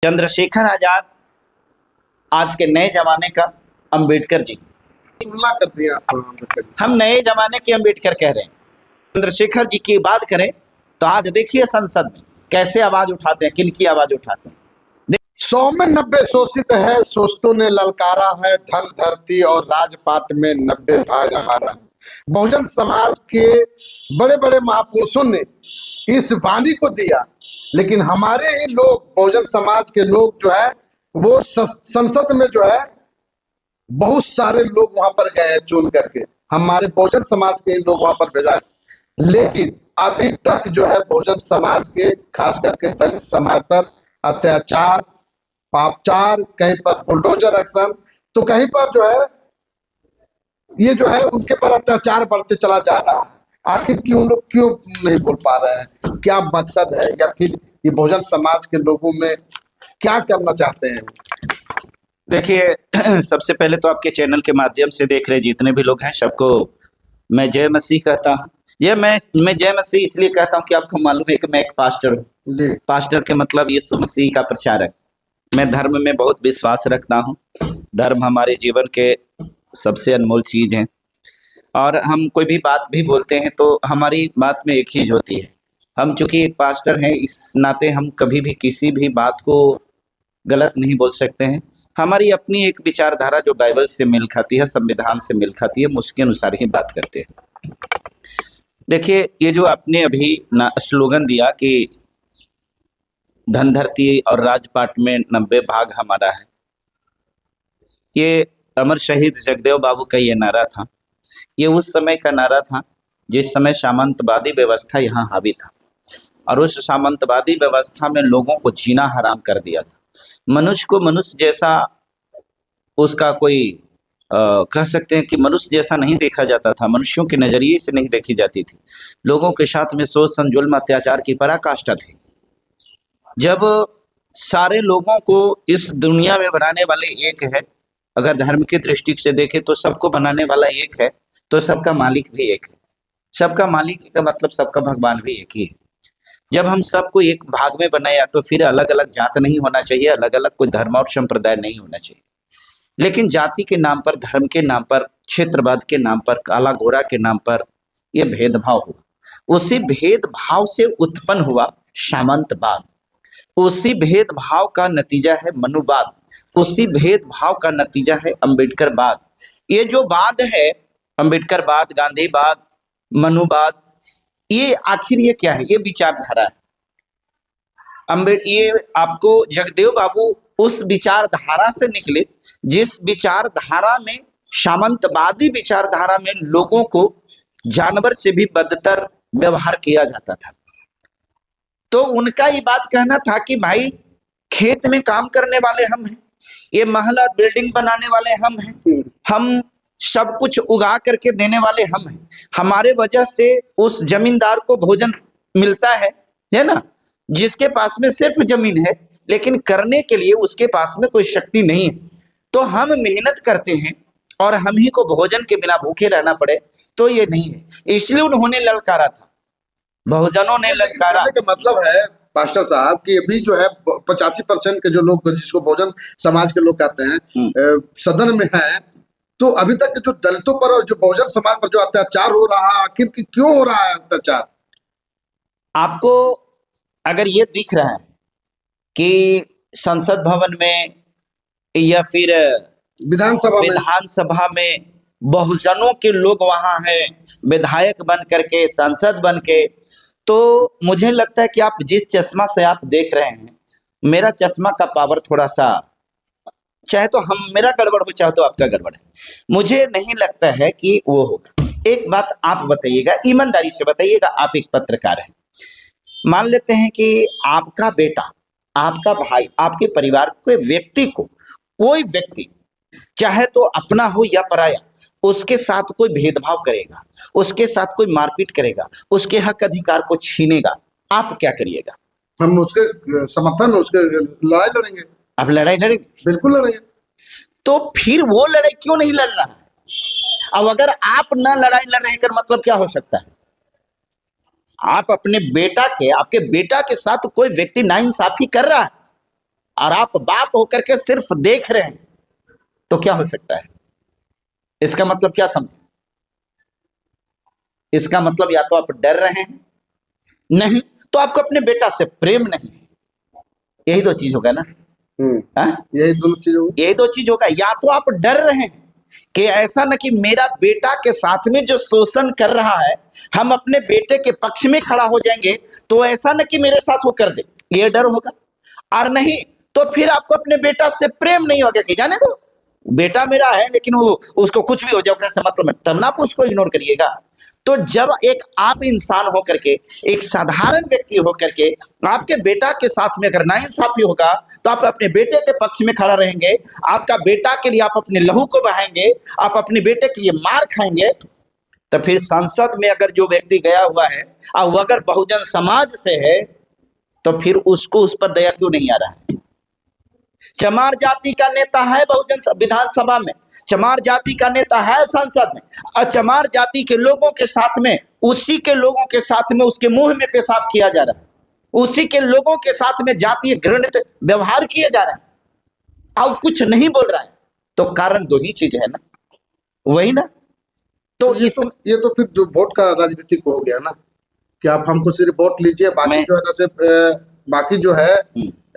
चंद्रशेखर आजाद आज के नए जमाने का अंबेडकर जी। तुलना कर दिया अम्बेडकर जी से। हम नए जमाने के अंबेडकर कह रहे हैं। चंद्रशेखर जी की बात करें तो आज देखिए संसद में कैसे आवाज उठाते हैं, किनकी आवाज उठाते हैं। 100 में 90 शोषित है, शोषितों ने ललकारा है, धन धरती और राजपाट में 90 भाग हमारा है। बहुजन समाज के बड़े बड़े महापुरुषों ने इस वाणी को दिया, लेकिन हमारे ही लोग, बहुजन समाज के लोग जो है वो संसद में जो है बहुत सारे लोग वहां पर गए चुन करके, हमारे बहुजन समाज के लोग वहां पर भेजा, लेकिन अभी तक जो है बहुजन समाज के, खास करके दलित समाज पर अत्याचार, पापचार, कहीं पर बुलडोजर एक्शन, तो कहीं पर जो है ये जो है उनके पर अत्याचार बढ़ते चला जा रहा है। आखिर क्यों लोग क्यों नहीं बोल पा रहे हैं? क्या मकसद है, या फिर ये बहुजन समाज के लोगों में क्या करना चाहते हैं? देखिए सबसे पहले तो आपके चैनल के माध्यम से देख रहे जितने भी लोग हैं सबको मैं जय मसीह कहता हूँ। मैं जय मसीह इसलिए कहता हूँ कि आपको मालूम है कि मैं एक पास्टर हूँ। पास्टर के मतलब यीशु मसीह का प्रचारक। मैं धर्म में बहुत विश्वास रखता हूँ। धर्म हमारे जीवन के सबसे अनमोल चीज है, और हम कोई भी बात भी बोलते हैं तो हमारी बात में एक चीज होती है। हम चूंकि एक पास्टर हैं, इस नाते हम कभी भी किसी भी बात को गलत नहीं बोल सकते हैं। हमारी अपनी एक विचारधारा जो बाइबल से मेल खाती है, संविधान से मेल खाती है, हम उसके अनुसार ही बात करते हैं। देखिए ये जो आपने अभी स्लोगन दिया कि धन धरती और राजपाट में 90 भाग हमारा है, ये अमर शहीद जगदेव बाबू का ये नारा था। ये उस समय का नारा था जिस समय सामंतवादी व्यवस्था यहाँ हावी था, और उस सामंतवादी व्यवस्था में लोगों को जीना हराम कर दिया था। मनुष्य को मनुष्य जैसा उसका कोई कह सकते हैं कि मनुष्य जैसा नहीं देखा जाता था, मनुष्यों के नजरिए से नहीं देखी जाती थी। लोगों के साथ में शोषण, जुल्म, अत्याचार की पराकाष्ठा थी। जब सारे लोगों को इस दुनिया में बनाने वाले एक है, अगर धर्म की दृष्टि से देखें तो सबको बनाने वाला एक है, तो सबका मालिक भी एक है। सबका मालिक का मतलब सबका भगवान भी एक ही है। जब हम सबको एक भाग में बनाया तो फिर अलग अलग जात नहीं होना चाहिए, अलग अलग कोई धर्म और संप्रदाय नहीं होना चाहिए। लेकिन जाति के नाम पर, धर्म के नाम पर, क्षेत्रवाद के नाम पर, काला गोरा के नाम पर यह भेदभाव हुआ। उसी भेदभाव से उत्पन्न हुआ सामंतवाद। उसी भेदभाव का नतीजा है मनुवाद। उसी भेदभाव का नतीजा है अंबेडकरवाद। ये जो वाद है, अंबेडकरवाद, गांधीवाद, मनुवाद, ये आखिर ये क्या है? ये विचारधारा है। ये आपको जगदेव बाबू उस विचारधारा से निकले जिस विचारधारा में, सामंतवादी विचारधारा में, लोगों को जानवर से भी बदतर व्यवहार किया जाता था। तो उनका ये बात कहना था कि भाई खेत में काम करने वाले हम हैं, ये महल बिल्डिंग बनाने वाले हम हैं, हम सब कुछ उगा करके देने वाले हम हैं। हमारे वजह से उस जमींदार को भोजन मिलता है ना, जिसके पास में सिर्फ जमीन है लेकिन करने के लिए उसके पास में कोई शक्ति नहीं है। तो हम मेहनत करते हैं और हम ही को भोजन के बिना भूखे रहना पड़े, तो ये नहीं है। इसलिए उन्होंने ललकारा था, बहुजनों ने ललकारा। मतलब है पास्टर साहब कि अभी जो है 85% के जो लोग, जिसको बहुजन समाज के लोग कहते हैं, सदन में है, तो अभी तक जो दलितों पर और जो बहुजन समाज पर जो अत्याचार हो रहा है, आखिर क्यों हो रहा है अत्याचार? आपको अगर ये दिख रहा है कि संसद भवन में या फिर विधानसभा में बहुजनों के लोग वहां हैं, विधायक बन करके, सांसद बन के, तो मुझे लगता है कि आप जिस चश्मा से आप देख रहे हैं, मेरा चश्मा का पावर थोड़ा सा, चाहे तो हम, मेरा गड़बड़ हो चाहे तो आपका गड़बड़ है, मुझे नहीं लगता है कि वो होगा। एक बात आप बताइएगा, ईमानदारी से बताइएगा, आप एक पत्रकार हैं। मान लेते हैं कि आपका बेटा, आपका भाई, आपके परिवार के व्यक्ति को, कोई व्यक्ति चाहे तो अपना हो या पराया, उसके साथ कोई भेदभाव करेगा, उसके साथ कोई मारपीट करेगा, उसके हक अधिकार को छीनेगा, आप क्या करिएगा? हम उसके समर्थन में उसके लड़ाई लड़ेंगे। आप लड़ाई लड़ेंगे? बिल्कुल लड़ेंगे। तो फिर वो लड़ाई क्यों नहीं लड़ रहा है? अब अगर आप ना लड़ाई लड़ रहे कर मतलब क्या हो सकता है? आप अपने बेटा के, आपके बेटा के साथ कोई व्यक्ति नाइंसाफी कर रहा है, और आप बाप होकर के सिर्फ देख रहे हैं, तो क्या हो सकता है? इसका मतलब क्या समझे? इसका मतलब या तो आप डर रहे हैं, नहीं तो आपको अपने बेटा से प्रेम नहीं है। यही दो चीज होगा ना। हाँ? यही दोनों चीज होगी। यही दो चीज होगा। या तो आप डर रहे हैं कि ऐसा न कि मेरा बेटा के साथ में जो शोषण कर रहा है, हम अपने बेटे के पक्ष में खड़ा हो जाएंगे, तो ऐसा न कि मेरे साथ वो कर दे, ये डर होगा। और नहीं तो फिर आपको अपने बेटा से प्रेम नहीं होगा कि जाने दो, बेटा मेरा है लेकिन वो उसको कुछ भी हो जाए उससे मतलब नहीं, तब ना आप उसको इग्नोर करिएगा। तो जब एक आप इंसान होकर के, एक साधारण व्यक्ति होकर के आपके बेटा के साथ में अगर नाइंसाफी होगा, तो आप अपने बेटे के पक्ष में खड़ा रहेंगे, आपका बेटा के लिए आप अपने लहू को बहाएंगे, आप अपने बेटे के लिए मार खाएंगे। तो फिर संसद में अगर जो व्यक्ति गया हुआ है और वो अगर बहुजन समाज से है, तो फिर उसको उस पर दया क्यों नहीं आ रहा है? चमार जाति का नेता है बहुजन विधानसभा में, चमार जाति का नेता है संसद में, और चमार जाति के लोगों के साथ में, उसी के लोगों के साथ में उसके मुंह में पेशाब किया जा रहा है, उसी के लोगों के साथ में जातीय घृणित व्यवहार किए जा रहे हैं, और कुछ नहीं बोल रहा है। तो कारण दो ही चीज है ना, वही ना। तो ये तो फिर जो वोट का राजनीतिक हो गया ना, कि आप हमको सिर्फ वोट लीजिए, बाकी जो है ना सिर्फ बाकी जो है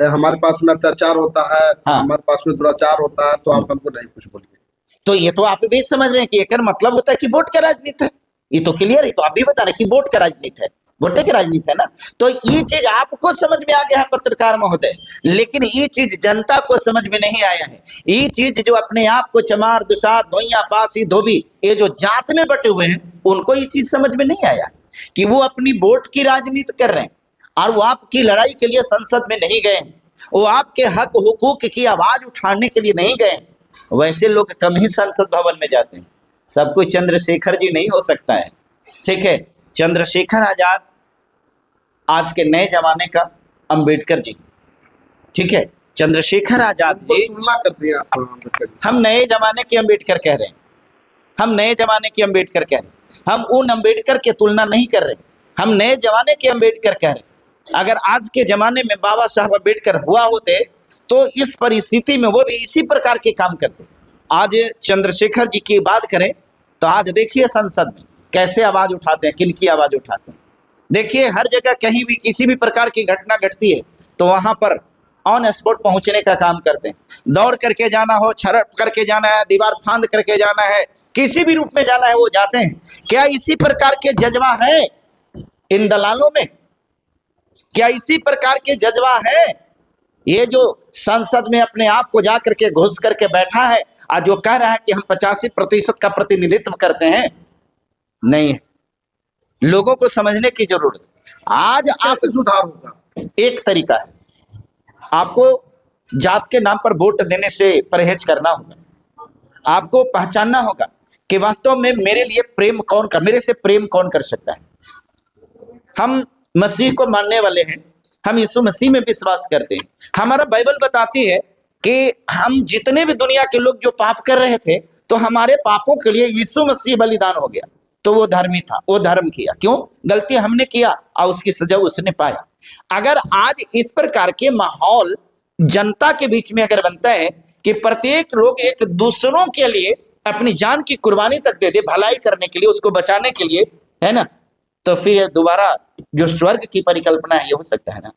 हमारे पास में अत्याचार होता है, हाँ। हमारे पास में दुराचार होता है, तो आप हमको नहीं कुछ बोलिए। तो ये तो आप भी समझ रहे हैं कि एक मतलब होता है कि वोट का राजनीति है, ये तो क्लियर है। तो आप भी बता रहे हैं कि वोट का राजनीति है, वोटे की राजनीति है ना। तो ये चीज आपको समझ में आ गया है पत्रकार महोदय, लेकिन ये चीज जनता को समझ में नहीं आया है। ये चीज जो अपने आप को चमार, दुसार, धोइया, पासी, धोबी, ये जो जात में बटे हुए हैं, उनको ये चीज समझ में नहीं आया कि वो अपनी वोट की राजनीति कर रहे हैं, और वो आपकी लड़ाई के लिए संसद में नहीं गए, वो आपके हक हुकूक की आवाज उठाने के लिए नहीं गए। वैसे लोग कम ही संसद भवन में जाते हैं। सब कोई चंद्रशेखर जी नहीं हो सकता है, ठीक है। चंद्रशेखर आजाद आज के नए जमाने का अंबेडकर जी, ठीक है। चंद्रशेखर आजाद जी, तुलना कर दिया अम्बेडकर जी। हम नए जमाने के अंबेडकर कह रहे हैं, हम नए जमाने के अंबेडकर कह रहे हैं, हम उन अंबेडकर की तुलना नहीं कर रहे, हम नए जमाने के अंबेडकर कह रहे हैं। अगर आज के जमाने में बाबा साहब अंबेडकर हुआ होते, तो इस परिस्थिति में वो भी इसी प्रकार के काम करते। आज चंद्रशेखर जी की बात करें तो आज देखिए संसद में कैसे आवाज उठाते हैं, किनकी आवाज उठाते हैं। देखिए हर जगह कहीं भी किसी भी प्रकार की घटना घटती है तो वहां पर ऑन स्पॉट पहुंचने का काम करते हैं। दौड़ करके जाना हो, छरप करके जाना है, दीवार फांद करके जाना है, किसी भी रूप में जाना है वो जाते हैं। क्या इसी प्रकार के जज्बा है इन दलालों में? क्या इसी प्रकार के जज्बा है ये जो संसद में अपने आप को जाकर के घुस करके बैठा है और जो कह रहा है कि हम 85% का प्रतिनिधित्व करते हैं? नहीं है। लोगों को समझने की जरूरत है। आज आप सुधार होगा, एक तरीका है, आपको जात के नाम पर वोट देने से परहेज करना होगा। आपको पहचानना होगा कि वास्तव में मेरे लिए प्रेम कौन कर, मेरे से प्रेम कौन कर सकता है। हम मसीह को मानने वाले हैं, हम यीशु मसीह में विश्वास करते हैं। हमारा बाइबल बताती है कि हम जितने भी दुनिया के लोग जो पाप कर रहे थे, तो हमारे पापों के लिए यीशु मसीह बलिदान हो गया। तो वो धर्मी था, वो धर्म किया। क्यों? गलती हमने किया और उसकी सजा उसने पाया। अगर आज इस प्रकार के माहौल जनता के बीच में अगर बनता है कि प्रत्येक लोग एक दूसरों के लिए अपनी जान की कुर्बानी तक दे दे, भलाई करने के लिए, उसको बचाने के लिए, है ना, तो फिर दोबारा जो स्वर्ग की परिकल्पना है ये हो सकता है ना।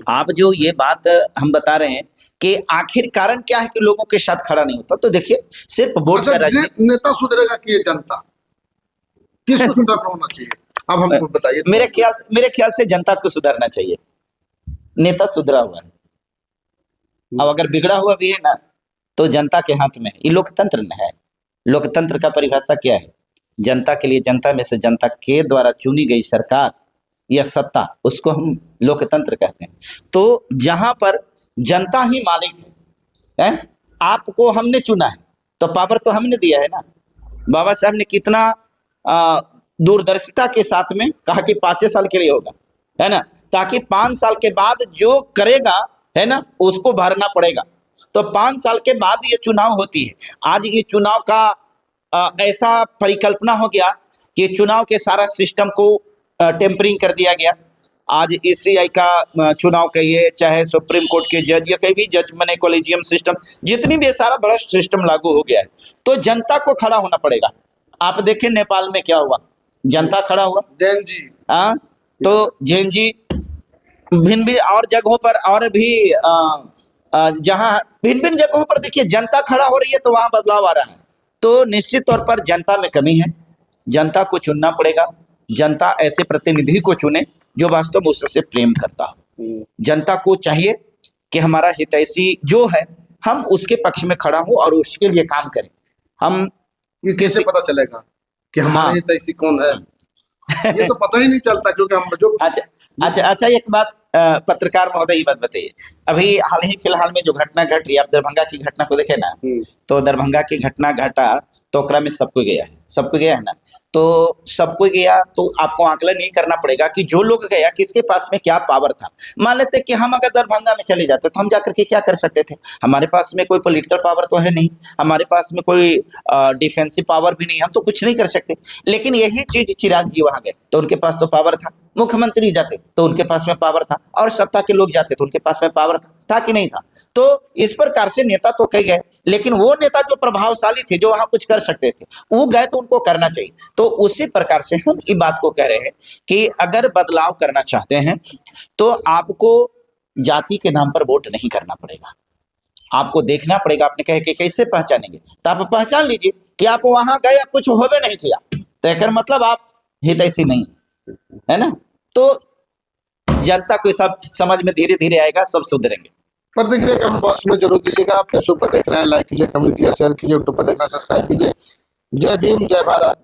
आप जो ये बात हम बता रहे हैं कि आखिर कारण क्या है कि लोगों के साथ खड़ा नहीं होता, तो देखिए सिर्फ वोट का राजनीति। नेता सुधरेगा कि ये जनता, किसको सुधारना होना चाहिए? अब हमको बताइए। मेरे ख्याल से जनता को सुधारना चाहिए। नेता सुधरा हुआ है, अब अगर बिगड़ा हुआ भी है ना तो जनता के हाथ में है। ये लोकतंत्र न है। लोकतंत्र का परिभाषा क्या है? जनता के लिए, जनता में से जनता के द्वारा चुनी गई सरकार या सत्ता, उसको हम लोकतंत्र कहते हैं। तो जहां पर जनता ही मालिक है, आपको हमने चुना है तो पावर तो हमने दिया है ना। बाबा साहब ने कितना दूरदर्शिता के साथ में कहा कि 5 साल के लिए होगा, है ना, ताकि 5 साल के बाद जो करेगा, है ना, उसको भरना पड़ेगा। तो 5 साल के बाद ये चुनाव होती है। आज ये चुनाव का ऐसा परिकल्पना हो गया कि चुनाव के सारा सिस्टम को टेम्परिंग कर दिया गया। आज ईसीआई का चुनाव कहिए, चाहे सुप्रीम कोर्ट के जज या कहीं भी जज बने, कॉलेजियम सिस्टम, जितनी भी ये सारा भ्रष्ट सिस्टम लागू हो गया है, तो जनता को खड़ा होना पड़ेगा। आप देखिए नेपाल में क्या हुआ, जनता खड़ा हुआ, जैन जी, हाँ, तो जैन जी भिन्न भी और जगहों पर और भी जहां भिन्न भिन्न जगहों पर देखिए जनता खड़ा हो रही है, तो वहां बदलाव आ रहा है। तो निश्चित तौर पर जनता में कमी है, जनता को चुनना पड़ेगा। जनता ऐसे प्रतिनिधि को चुने जो वास्तव में उससे प्रेम करता हो। जनता को चाहिए कि हमारा हितैषी जो है, हम उसके पक्ष में खड़ा हो और उसके लिए काम करें। हम ये कैसे पता चलेगा कि हमारे हितैषी कौन है? ये तो पता ही नहीं चलता, क्योंकि हम जो अच्छा एक बात पत्रकार महोदय, ये बात बताइए, अभी हाल ही फिलहाल में जो घटना घट रही है, आप दरभंगा की घटना को देखे ना, तो दरभंगा की घटना घटा तो ओकरा में सबको गया है, सबको गया है ना, तो सबको गया, तो आपको आकलन नहीं करना पड़ेगा कि जो लोग गया किसके पास में क्या पावर था। मान लेते कि हम अगर दरभंगा में चले जाते तो हम जाकर के क्या कर सकते थे? हमारे पास में कोई पॉलिटिकल पावर तो है नहीं, हमारे पास में कोई डिफेंसिव पावर भी नहीं, हम तो कुछ नहीं कर सकते। लेकिन यही चीज चिराग जी वहां गए तो उनके पास तो पावर था, मुख्यमंत्री जाते तो उनके पास में पावर था, और सत्ता के लोग जाते तो उनके पास में पावर था कि नहीं था? तो इस प्रकार से नेता तो कई गए, लेकिन वो नेता जो प्रभावशाली थे, जो वहां कुछ कर सकते थे, वो गए तो उनको करना चाहिए। तो उसी प्रकार से हम इस बात को कह रहे हैं कि अगर बदलाव करना चाहते हैं तो आपको जाति के नाम पर वोट नहीं करना पड़ेगा, आपको देखना पड़ेगा। आपने कहे कि कैसे पहचानेंगे, तो आप पहचान लीजिए कि आप वहां गए, कुछ होवे नहीं किया, तो एक मतलब आप हितैषी नहीं है ना। तो जनता को सब समझ में धीरे धीरे आएगा, सब सुधरेंगे। प्रतिक्रिया कमेंट बॉक्स में जरूर दीजिएगा। आप फेसबुक पर देख रहे हैं, लाइक कीजिए, कमेंट कीजिए, शेयर कीजिए, यूट्यूब पर देखना सब्सक्राइब कीजिए। जय भीम, जय भारत।